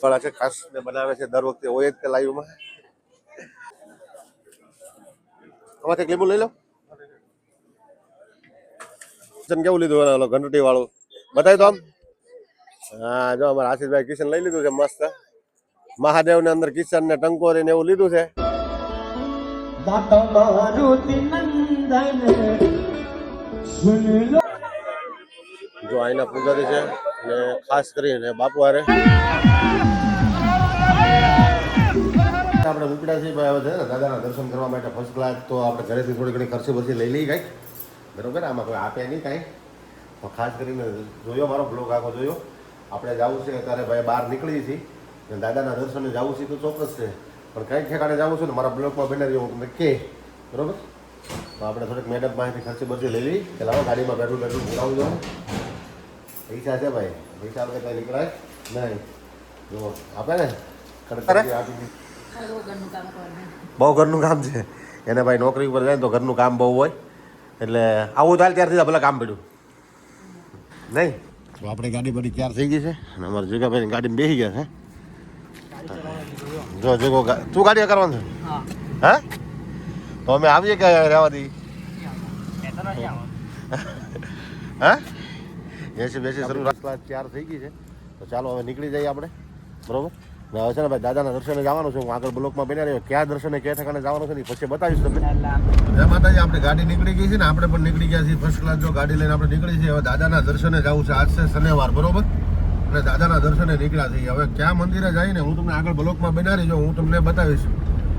ફળા છે ખાસ ને બનાવે છે દર વખતે હોય જ તે લાઈવમાં. આમાંથી લીંબુ લઈ લો. કેવું લીધું ઘંટડી વાળું બતાવી તો આમ. હા જો અમારા આશીષભાઈ કિશન લઈ લીધું છે મસ્ત. મહાદેવ ને અંદર કિશન ને ટંકોરી ને એવું લીધું છે. જો અહીંના પૂજારી છે ને ખાસ કરીને બાપુ હારે આપણે ઉપડ્યા છીએ ભાઈ. હવે છે ને દાદાના દર્શન કરવા માટે ફર્સ્ટ ક્લાસ તો આપણે ઘરેથી થોડી ઘણી ખર્ચી બરચી લઈ લઈએ કાંઈક બરોબર. આમાં કોઈ આપે નહીં કાંઈ. તો ખાસ કરીને જોયો મારો બ્લોગ આખો જોયો. આપણે જવું છે અત્યારે ભાઈ બહાર નીકળીએ છીએ દાદાના દર્શને જવું છે તો ચોક્કસ છે પણ કંઈક ઠેકાણે જવું છે ને મારા બ્લોગમાં બને રહ્યો તમને કે બરોબર. તો આપણે થોડીક મેડમ પાસેથી ખર્ચી બરચી લઈ લઈએ કે લાવો ગાડીમાં બેઠું બોલાવું જાઉં. પૈસા છે ભાઈ પૈસા આપણે કંઈ નીકળાય નહીં. જો આપે ને બહુ ઘરનું કામ છે એને ભાઈ. નોકરી ઉપર જાય તો ઘરનું કામ બહુ હોય એટલે આવું ચાલ ત્યારથી ભલે કામ પડ્યું નહીં. તો આપણી ગાડી બધી તૈયાર થઈ ગઈ છે અને અમારા જગાભાઈની ગાડીમાં બેસી ગયા છે. જો જગો તું ગાડી કરવાનું છે હા તો અમે આવીએ કે રહેવા દઈએ હા એસી બેસી શરૂ ક્લાસ તૈયાર થઈ ગઈ છે. તો ચાલો હવે નીકળી જઈએ આપણે બરોબર. હવે છે ને ભાઈ દાદાના દર્શને જવાનું છે. હું આગળ બ્લોકમાં બન્યા રહ્યો ક્યાં દર્શને ક્યાં ઠેકાણે જવાનું છે ને પછી બતાવીશ તમને. જય માતાજી. આપણે ગાડી નીકળી ગઈ છે ને આપણે પણ નીકળી ગયા છીએ ફર્સ્ટ ક્લાસ. જો ગાડી લઈને આપણે નીકળી છીએ. હવે દાદાના દર્શને જવું છે. આજ છે શનિવાર બરોબર અને દાદાના દર્શને નીકળ્યા છીએ. હવે ક્યાં મંદિરે જઈને હું તમને આગળ બ્લોકમાં બન્યા રહીજો હું તમને બતાવીશ.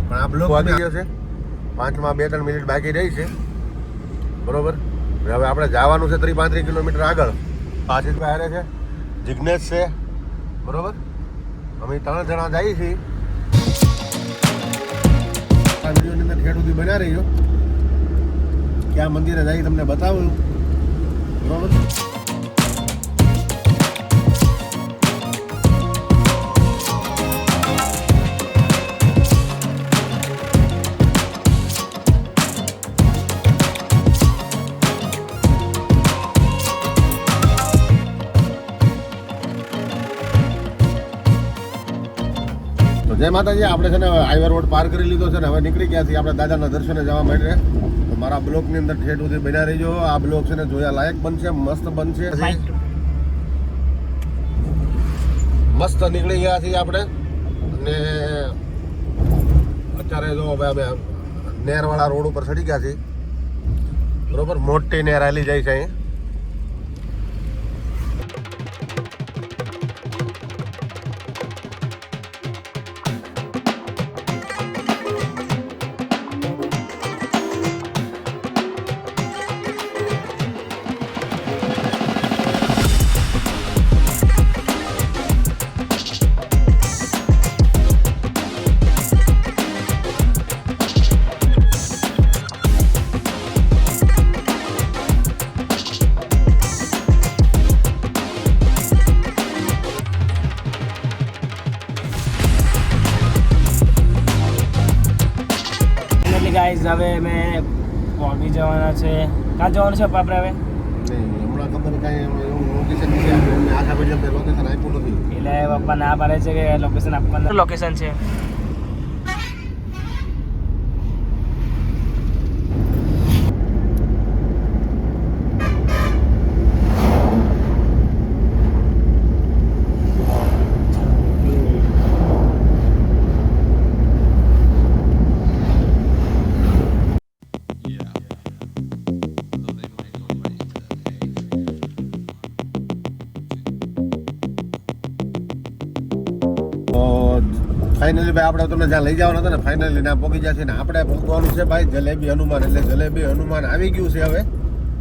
પણ આ બ્લોક વાગી ગયો છે 5માં 2-3 મિનિટ બાકી રહી છે બરોબર. હવે આપણે જવાનું છે 30-35 કિલોમીટર આગળ. આશીષભાઈ હારે છે જિગ્નેશ છે બરોબર. અમે 3 જણા જઈએ છીએ. આ વિડીયોની અંદર ઠેઠ સુધી બન્યા રહીજો. ક્યાં મંદિરે જઈ તમને બતાવું બરોબર. જય માતાજી. આપણે છે ને હાઈવે રોડ પાર કરી લીધો છે ને હવે નીકળી ગયા છીએ આપણે દાદાના દર્શને જવા માટે. તો મારા બ્લોકની અંદર ઠેઠ સુધી બન્યા રહીજો. આ બ્લોક છે ને જોયા લાયક બનશે મસ્ત બનશે. મસ્ત નીકળી ગયા છીએ આપણે અને અત્યારે જો હવે અમે નેરવાળા રોડ ઉપર ચડી ગયા છીએ બરોબર. મોટી નેર હાલી જાય છે અહીં. ગાઈઝ હવે અમે પહોંચી જવાના છે. ક્યાં જવાનું છે આપણે હવે હમણાં ખબર કાંઈ લોકેશન નથી આપ્યું. આખા વિડીયો લોકેશન આપ્યું નથી એટલે પપ્પા ના પાડે છે કે લોકેશન આપવાનું. લોકેશન છે ફાઇનલી ભાઈ આપણે તમને જ્યાં લઈ જવાના હતા ને ફાઇનલી ના પહોંચી જશે ને આપણે પહોંચવાનું છે ભાઈ જલેબી હનુમાન. એટલે જલેબી હનુમાન આવી ગયું છે. હવે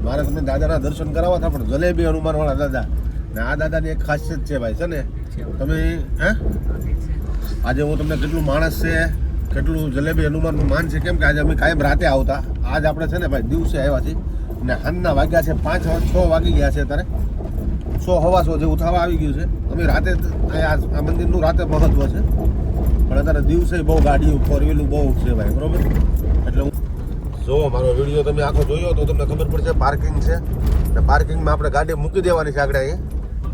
મારે તમને દાદાના દર્શન કરાવવા હતા પણ જલેબી હનુમાન વાળા દાદા ને આ દાદાની એક ખાસિયત છે ભાઈ છે ને. તમે હે આજે હું તમને કેટલું માણસ છે કેટલું જલેબી હનુમાનનું માન છે કેમ કે આજે અમે કાયમ રાતે આવતા. આજ આપણે છે ને ભાઈ દિવસે આવ્યા છીએ ને સાંજના વાગ્યા છે 5-6 વાગી ગયા છે અત્યારે 100-125 જેવું થવા આવી ગયું છે. અમે રાતે આ મંદિરનું રાતે મહત્વ છે પણ અત્યારે દિવસે બહુ ગાડીઓ 4 વ્હીલું બહુ છે ભાઈ બરોબર. એટલે હું જો મારો વિડીયો તમે આખો જોયો તો તમને ખબર પડશે પાર્કિંગ છે ને પાર્કિંગમાં આપણે ગાડી મૂકી દેવાની છે આગળ અહીંયા.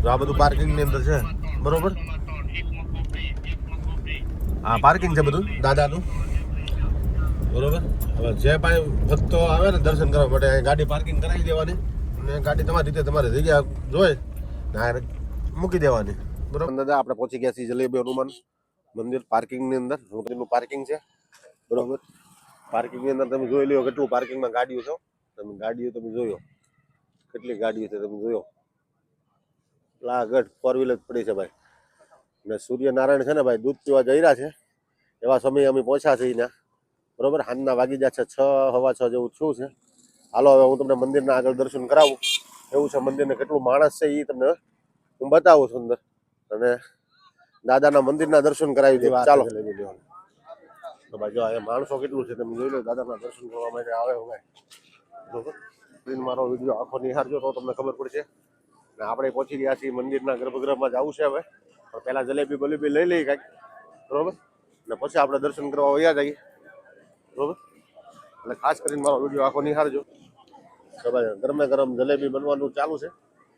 તો આ બધું પાર્કિંગની અંદર છે બરોબર. હા પાર્કિંગ છે બધું દાદાનું બરોબર. હવે જે ભાઈ ભક્તો આવે ને દર્શન કરવા માટે અહીં ગાડી પાર્કિંગ કરાવી દેવાની અને ગાડી તમારી રીતે તમારી જગ્યા જોઈ ને મૂકી દેવાની બરોબર. દાદા આપણે પહોંચી ગયા છીએ જલેબી હનુમાન મંદિર પાર્કિંગની અંદર. મંદિરનું પાર્કિંગ છે બરોબર. પાર્કિંગની અંદર તમે જોઈ લો કેટલું પાર્કિંગમાં ગાડીઓ છે. તમે જોયો કેટલી ગાડીઓ છે તમે જોયો. લાગટ ફોર વ્હીલર પડી છે ભાઈ. ને સૂર્યનારાયણ છે ને ભાઈ દૂધ પીવા જઈ રહ્યા છે એવા સમયે અમે પહોંચ્યા છીએ ત્યાં બરોબર. હાંજના વાગી ગયા છે 6 સવા 6 જેવું થયું છે. હાલો હવે હું તમને મંદિરના આગળ દર્શન કરાવું એવું છે. મંદિરને કેટલું માણસ છે એ તમને હું બતાવું છું અંદર અને દાદાના મંદિરના દર્શન કરાવી દે. ચાલો તો ભાઈ જો અહીંયા માણસો કેટલું છે તમે જોઈ લો. દાદાના દર્શન કરવા માટે આવે હવે બરોબર. મારો વિડીયો આખો નિહાળજો તો તમને ખબર પડશે. ને આપણે પહોંચી ગયા છીએ મંદિરના ગર્ભગૃહમાં જવું છે હવે. પણ પહેલા જલેબી બલેબી લઈ લઈએ કાંઈક બરોબર. ને પછી આપણે દર્શન કરવા વયા જઈએ બરોબર. એટલે ખાસ કરીને મારો વિડીયો આખો નિહાળજો. તો ભાઈ ગરમે ગરમ જલેબી બનવાનું ચાલુ છે.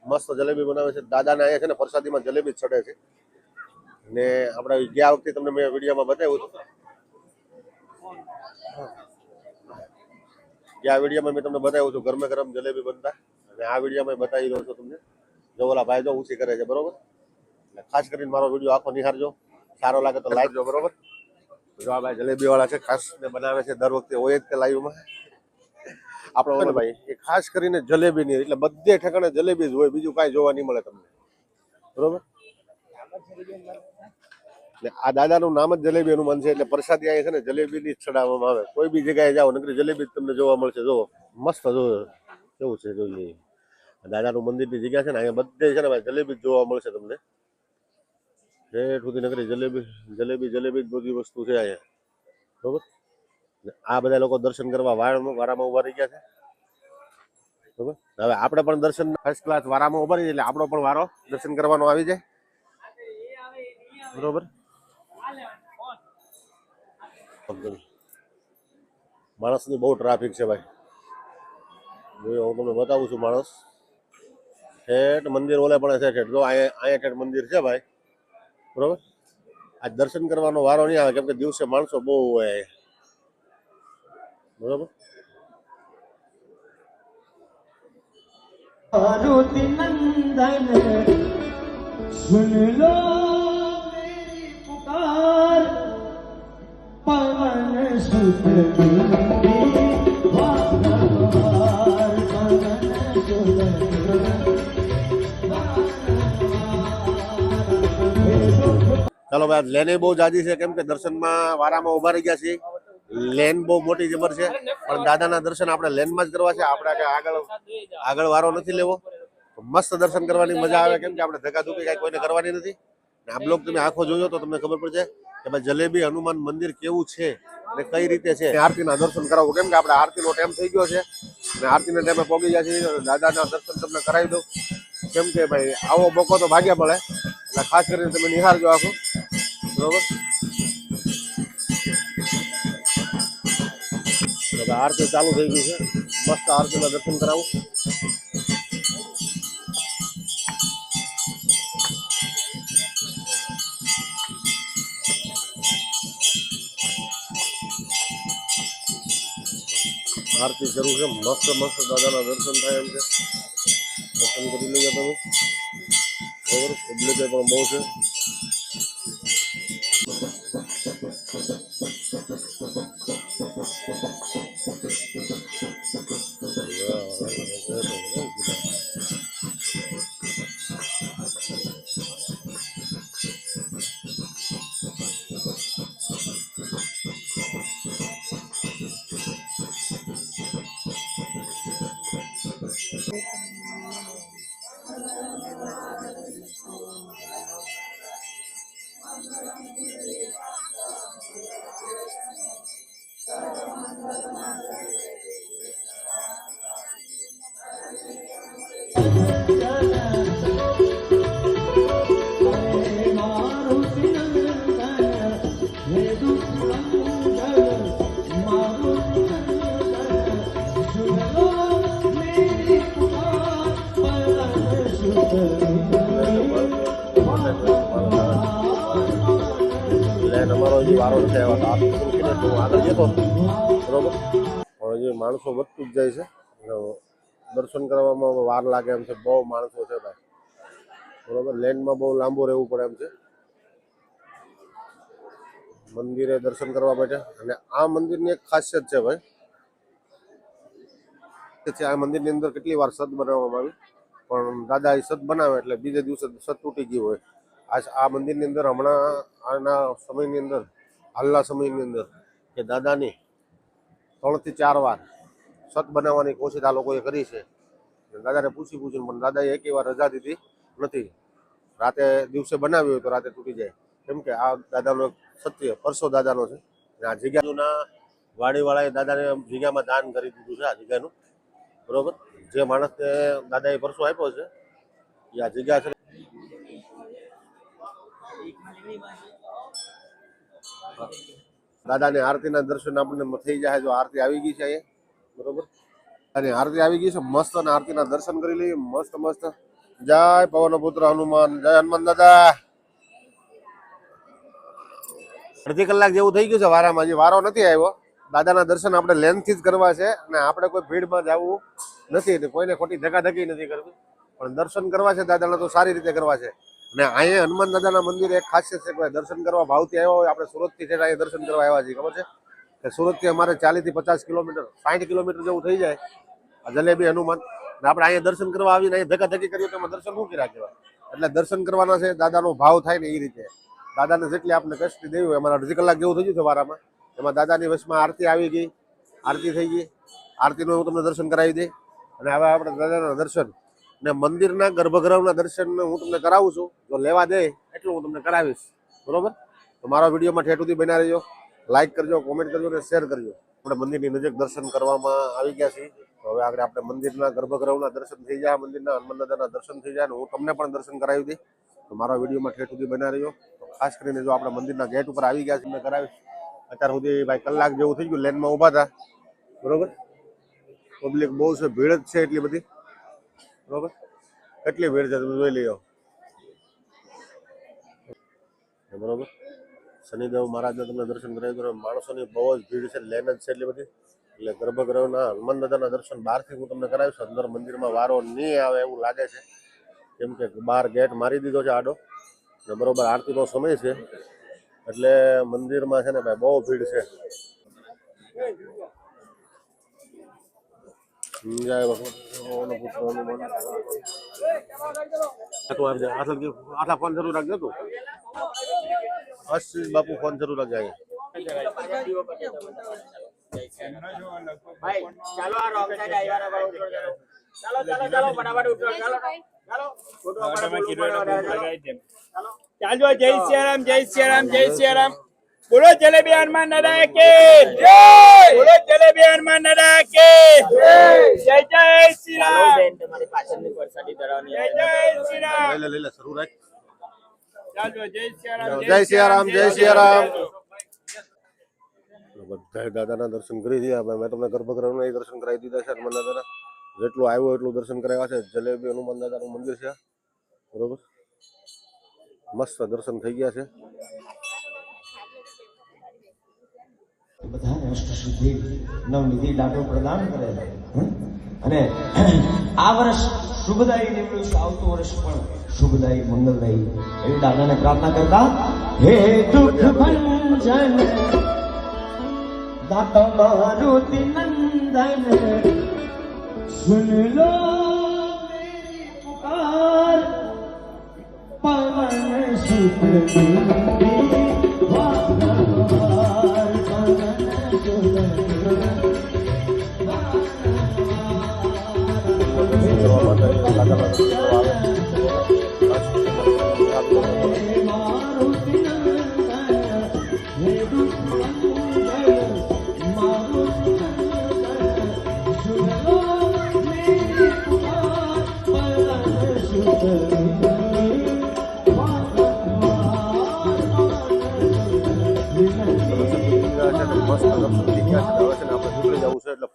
મસ્ત જલેબી બનાવે છે. દાદાને અહીંયા છે ને પ્રસાદીમાં જલેબી જ ચડે છે. ને આપણે ગયા વખતે તમને મેં વિડીયોમાં બતાવ્યું હતું. ગયા વિડીયોમાં મેં તમને બતાવ્યું હતું ગરમે ગરમ જલેબી બનતા અને આ વિડીયોમાં બતાવી રહ્યો છું તમને. જો ઓલા ભાઈ જો ઊંચી કરે છે બરોબર. એટલે ખાસ કરીને મારો વિડીયો આખો નિહાળજો. સારો લાગે તો લાઈક જો બરોબર. જો આ ભાઈ જલેબી વાળા છે ખાસ ને બનાવે છે દર વખતે હોય જ તે લાઈવમાં. આપણે ભાઈ એ ખાસ કરીને જલેબી ની એટલે બધે ઠેકાણે જલેબી જ હોય. બીજું કાંઈ જોવા નહીં મળે તમને બરોબર. આ દાદાનું નામ જ જલેબી હનુમાન છે એટલે પ્રસાદી અહીંયા છે ને જલેબી ની જ ચડાવવામાં આવે. કોઈ બી જગ્યાએ જાઓ નકરી જલેબી તમને જોવા મળશે. જો મસ્ત જો કેવું છે જોઈએ. દાદાનું મંદિરની જગ્યા છે ને અહીંયા બધે છે ને ભાઈ જલેબી જ જોવા મળશે તમને. ઠેઠ સુધી નકરી જલેબી જ બધી વસ્તુ છે અહીંયા બરોબર. આ બધા લોકો દર્શન કરવા વારામાં ઉભા રહી ગયા છે બરોબર. હવે આપણે પણ દર્શન ફર્સ્ટ ક્લાસ વારામાં ઉભા રહીએ એટલે આપણો પણ વારો દર્શન કરવાનો આવી જાય બરોબર. માણસની બહુ ટ્રાફિક છે ભાઈ. હું તમને બતાવું છું માણસ ઠેઠ મંદિર ઓલે પણ છે ઠેઠ. જો અહીંયા ઠેઠ મંદિર છે ભાઈ બરોબર. આજ દર્શન કરવાનો વારો નહીં આવે કેમ કે દિવસે માણસો બહુ હોય બરોબર. मारुति नंदन सुन लो मेरी पुकार पवन सुत ચાલો ભાઈ લેન બહુ જાજી છે કેમ કે દર્શનમાં વારામાં ઉભા રહી ગયા છીએ. લેન બહુ મોટી જબર છે પણ દાદાના દર્શન આપણે લેનમાં જ કરવા છે. આપણે આગળ વારો નથી લેવો. મસ્ત દર્શન કરવાની મજા આવે કેમ કે આપણે ધક્કાધુક્કી કાંઈ કોઈને કરવાની નથી. આ બ્લોગ તમે આખો જોયો તો તમને ખબર પડશે કે ભાઈ જલેબી હનુમાન મંદિર કેવું છે અને કઈ રીતે છે. આરતીના દર્શન કરાવવું કેમ કે આપણે આરતીનો ટાઈમ થઈ ગયો છે અને આરતીના ટાઈમે પહોંચી ગયા છીએ. દાદાના દર્શન તમને કરાવી દઉં કેમ કે ભાઈ આવો મોકો તો ભાગ્યા મળે એટલે ખાસ કરીને તમે નિહાળજો આખું બરોબર. આરતી ચાલુ થઈ ગઈ છે. મસ્ત આરતીના દર્શન કરાવું. આરતી શરૂ છે. મસ્ત દાદાના દર્શન થાય એમ છે. દર્શન કરી લઈએ તમે બરોબર. પબ્લિક પણ બહુ છે. લેન અમારો હજી વારો નથી આવ્યો તો આપણે શરૂ કરીને હું આગળ જતો બરોબર. પણ હજી માણસો વધતું જ જાય છે એટલે દર્શન કરવામાં વાર લાગે એમ છે. બહુ માણસો છે ભાઈ બરોબર. લેનમાં બહુ લાંબુ રહેવું પડે એમ છે મંદિરે દર્શન કરવા માટે. અને આ મંદિરની એક ખાસિયત છે ભાઈ કે આ મંદિરની અંદર કેટલી વાર સત બનાવવામાં આવી પણ દાદા એ સત બનાવે એટલે બીજે દિવસે સત તૂટી ગયું હોય. આ મંદિરની અંદર હમણાં આના સમયની અંદર હાલના સમયની અંદર કે દાદાની 3 થી 4 વાર સત બનાવવાની કોશિશ આ લોકોએ કરી છે. દાદાને પૂછીને પણ દાદાએ એકે વાર રજા દીધી નથી. રાતે દિવસે બનાવ્યું હોય તો રાતે તૂટી જાય. કેમ કે આ દાદાનો સત્ય પરસો દાદાનો છે. આ જગ્યાના વાડીવાળાએ દાદાને જગ્યામાં દાન કરી દીધું છે આ જગ્યાનું બરોબર. જે માણસને દાદાએ પરસો આપ્યો છે એ આ જગ્યા છે. દાદાની આરતીના દર્શન આપણને થઈ જાય. જો આરતી આવી ગઈ છે અહીંયા બરોબર. અને આરતી આવી ગઈ છે મસ્ત. અને આરતીના દર્શન કરી લઈએ મસ્ત મસ્ત. જય પવન પુત્ર હનુમાન, જય હનુમાન દાદા. અડધી કલાક જેવું થઈ ગયું છે વારામાં. હજી વારો નથી આવ્યો. દાદાના દર્શન આપણે લેનથી જ કરવા છે અને આપણે કોઈ ભીડમાં જવું નથી. કોઈને ખોટી ધકાધકી નથી કરવી પણ દર્શન કરવા છે દાદાના તો સારી રીતે કરવા છે. અને અહીંયા હનુમાન દાદાના મંદિરે એક ખાસિયત છે કે દર્શન કરવા ભાવથી આવ્યા હોય. આપણે સુરતથી છે અહીંયા દર્શન કરવા આવ્યા છીએ. ખબર છે કે સુરતથી અમારે 40 થી 50 કિલોમીટર 60 કિલોમીટર જેવું થઈ જાય આ જલેબી હનુમાન. ને આપણે અહીંયા દર્શન કરવા આવીને અહીંયા ધકાધકી કરીએ તો એમાં દર્શન શું કર્યા કહેવાય. એટલે દર્શન કરવાના છે દાદાનો ભાવ થાય ને એ રીતે. દાદાને જેટલી આપણે કષ્ટી દેવી હોય. અમારા અડધી કલાક જેવું થઈ ગયું છે વારામાં. એમાં દાદાની વચમાં આરતી આવી ગઈ, આરતી થઈ ગઈ. આરતીનું હું તમને દર્શન કરાવી દઈ. અને હવે આપણે દાદાના દર્શન ને મંદિરના ગર્ભગૃહના દર્શન હું તમને કરાવું છું. જો લેવા દે એટલું હું તમને કરાવીશ બરોબર. તો મારા વિડીયોમાં ઠેઠ સુધી બન્યા રહેજો. લાઈક કરજો, કોમેન્ટ કરજો અને શેર કરજો. આપણે મંદિરની નજીક દર્શન કરવામાં આવી ગયા છીએ. તો હવે આગળ આપણે મંદિરના ગર્ભગૃહના દર્શન થઈ જાય, મંદિરના હનુમાન દાદાના દર્શન થઈ જાય અને હું તમને પણ દર્શન કરાવી દઈ. તો મારા વિડીયોમાં ઠેઠ સુધી બન્યા રહેજો. તો ખાસ કરીને જો આપણે મંદિરના ગેટ ઉપર આવી ગયા છે તમને કરાવીશ. અત્યાર સુધી ભાઈ કલાક જેવું થઈ ગયું લેનમાં ઊભા હતા બરોબર. પબ્લિક બહુ છે, ભીડ જ છે એટલી બધી બરોબર. કેટલી ભીડ છે તમે જોઈ લ્યો બરોબર. શનિદેવ મહારાજના તમને દર્શન કરાવી દો. માણસોની બહુ જ ભીડ છે, લેન જ છે એટલી બધી. એટલે ગર્ભગૃહના હનુમાન દાદાના દર્શન બહારથી હું તમને કરાવીશ. અંદર મંદિરમાં વારો નહીં આવે એવું લાગે છે કેમ કે બહાર ગેટ મારી દીધો છે આડો ને બરોબર આરતીનો સમય છે એટલે મંદિરમાં છે ને ભાઈ બહુ ભીડ છે. જય ભગવાન પુત્ર હનુમાન. આટલા ફોન શરૂ રાખજો તું. આશીષ બાપુ ફોન શરૂ રાખજે ચાલો જય સિયારામ, જય સિયારામ, જય સિયારામ. બોલો જલેબી હનુમાન દાદા કે જય. બોલો જલેબી હનુમાન દાદા કે જય. જય જય શ્રી રામ. તમારી પાછળની પરસાદી ધરાવવાની. જય જય શ્રી રામ. લે શરૂ રાખ. ચાલો જય સિયારામ, જય સિયારામ, જય સિયારામ. બધા દાદાના દર્શન કરી દીધા. મેં તમને ગર્ભગૃહના દર્શન કરાવી દીધા છે હનુમાન દાદાના. જેટલું આવ્યું એટલું દર્શન કરાવ્યા છે. જલેબી હનુમાન દાદાનું મંદિર છે બરોબર. મસ્ત દર્શન થઈ ગયા છે. બધાને અષ્ટસિદ્ધિ નવનિધિ દાટો પ્રદાન કરે અને આ વર્ષ શુભદાયી નીકળ્યું છે. આવતું વર્ષ પણ શુભદાયી મંગલદાયી એવી દાદાને પ્રાર્થના કરતા હે દુઃખ ભંજન દાતા મારુતિ નંદન સુન લો મેરી પુકાર પવન સુત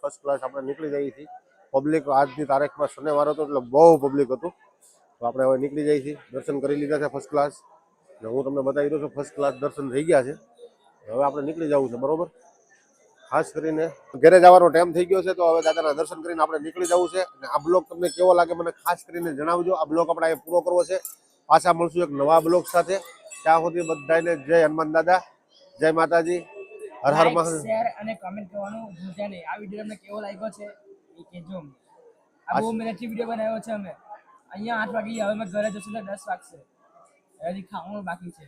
ફર્સ્ટ ક્લાસ આપણે નીકળી જઈએ છીએ. પબ્લિક આજની તારીખમાં શનિવાર હતો એટલે બહુ પબ્લિક હતું તો આપણે હવે નીકળી જઈએ છીએ. દર્શન કરી લીધા છે ફર્સ્ટ ક્લાસ, ને હું તમને બતાવી દઉં છું ફર્સ્ટ ક્લાસ દર્શન થઈ ગયા છે. હવે આપણે નીકળી જવું છે, બરોબર. ખાસ કરીને ઘરે જવાનો ટાઈમ થઈ ગયો છે, તો હવે દાદાના દર્શન કરીને આપણે નીકળી જવું છે. અને આ બ્લોગ તમને કેવો લાગે મને ખાસ કરીને જણાવજો. આ બ્લોગ આપણે અહીંયા પૂરો કરવો છે. પાછા મળશું એક નવા બ્લોગ સાથે. ત્યાં સુધી બધાને જય હનુમાન દાદા, જય માતાજી, હર હર મહાદેવ. શેર અને કમેન્ટ કરવાનું ભૂલતા નહીં. આ વિડીયો તમને કેવો લાગ્યો છે એ કહેજો અમને. આ બહુ મહેનતથી વિડીયો બનાવ્યો છે અમે. અહીંયા 8 વાગી, હવે અમે ઘરે જશું તો 10 વાગશે. હજી ખાવાનું બાકી છે.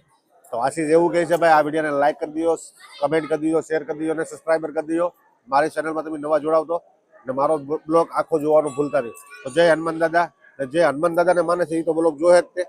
તો આશીષ એવું કહે છે ભાઈ, આ વિડીયોને લાઈક કરી દો, કમેન્ટ કરી દો, શેર કરી દો અને સબસ્ક્રાઈબર કરી દો. મારી ચેનલમાં તમે નવા જોડાવતો અને મારો બ્લોગ આખો જોવાનું ભૂલતા નહીં. તો જય હનુમાન દાદા, જય હનુમાન દાદાને માને છે એ તો બ્લોગ જોહે જ તે.